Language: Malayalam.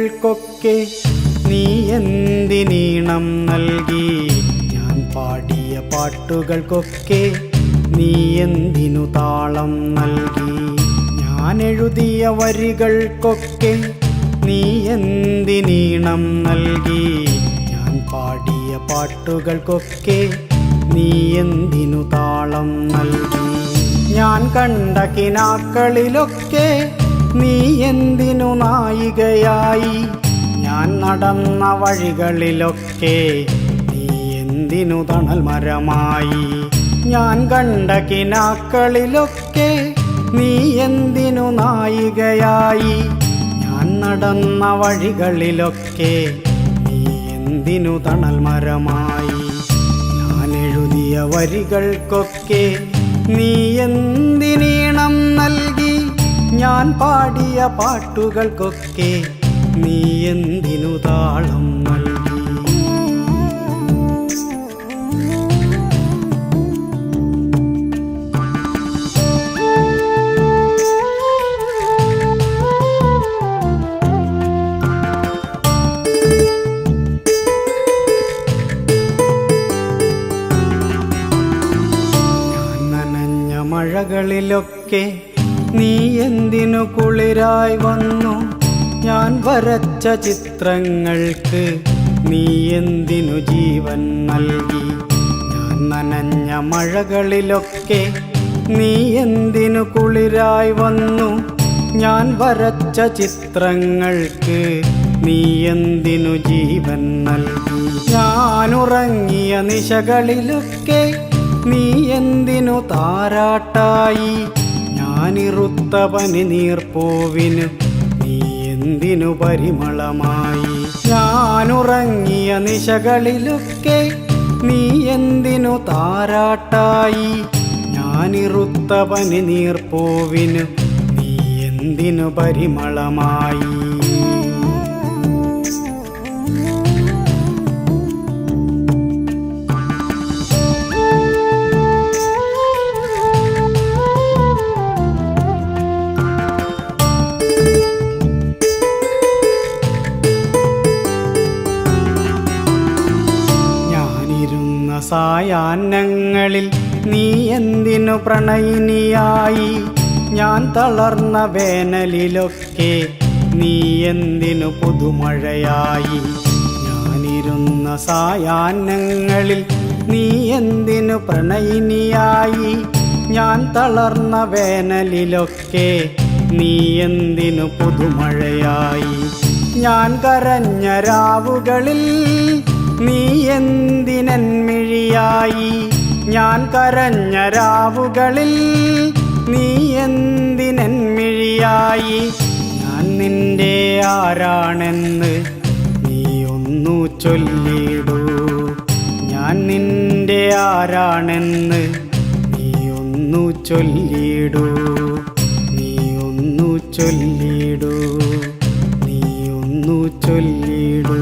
വരികൾക്കൊക്കെ നീ എന്തിനീണം നൽകി? ഞാൻ പാടിയ പാട്ടുകൾക്കൊക്കെ നീ എന്തിനു താളം നൽകി? ഞാൻ എഴുതിയ വരികൾക്കൊക്കെ നീ എന്തിനീണം നൽകി? ഞാൻ പാടിയ പാട്ടുകൾക്കൊക്കെ നീ എന്തിനു താളം നൽകി? ഞാൻ കണ്ട കിനാക്കളിലൊക്കെ നീ എന്തിനു നായികയായി? ഞാൻ നടന്ന വഴികളിലൊക്കെ നീ എന്തിനു തണൽ മരമായി? ഞാൻ കണ്ട കിനാക്കളിലൊക്കെ നീ എന്തിനു നായികയായി? ഞാൻ നടന്ന വഴികളിലൊക്കെ നീ എന്തിനു തണൽ മരമായി? ഞാൻ എഴുതിയ വരികൾക്കൊക്കെ നീ എന്തിനീണം നൽകി? ഞാൻ പാടിയ പാട്ടുകൾക്കൊക്കെ നീ എന്തിനു താളം നൽകി? ഞാൻ നനഞ്ഞ മഴകളിലൊക്കെ നീ എന്തിനു കുളിരായി വന്നു? ഞാൻ വരച്ച ചിത്രങ്ങൾക്ക് നീ എന്തിനു ജീവൻ നൽകി? ഞാൻ നനഞ്ഞ മഴകളിലൊക്കെ നീ എന്തിനു കുളിരായി വന്നു? ഞാൻ വരച്ച ചിത്രങ്ങൾക്ക് നീ എന്തിനു ജീവൻ നൽകി? ഞാനുറങ്ങിയ നിശകളിലൊക്കെ നീ എന്തിനു താരാട്ടായി? ഞാനിറുത്ത പനിനീർപ്പൂവിനു നീ എന്തിനു പരിമളമായി? ഞാനുറങ്ങിയ നിശകളിലൊക്കെ നീ എന്തിനു താരാട്ടായി? ഞാനിറുത്ത പനിനീർപ്പൂവിനു നീ എന്തിനു പരിമളമായി? സായാഹ്നങ്ങളിൽ നീ എന്തിനു പ്രണയിനിയായി? ഞാൻ തളർന്ന വേനലിലൊക്കെ നീ എന്തിനു പുതുമഴയായി? ഞാനിരുന്ന സായാഹ്നങ്ങളിൽ നീ എന്തിനു പ്രണയിനിയായി? ഞാൻ തളർന്ന വേനലിലൊക്കെ നീ എന്തിനു പുതുമഴയായി? ഞാൻ കരഞ്ഞ രാവുകളിൽ നീ എന്തിനെൻമിഴിയായി? ഞാൻ കരഞ്ഞ രാവുകളിൽ നീ എന്തിനെൻമിഴിയായി? ഞാൻ നിന്റെ ആരാണെന്ന് നീ ഒന്നു ചൊല്ലിടൂ. ഞാൻ നിന്റെ ആരാണെന്ന് നീ ഒന്നു ചൊല്ലിടൂ. നീ ഒന്നു ചൊല്ലിടൂ. നീ ഒന്നു ചൊല്ലിടൂ.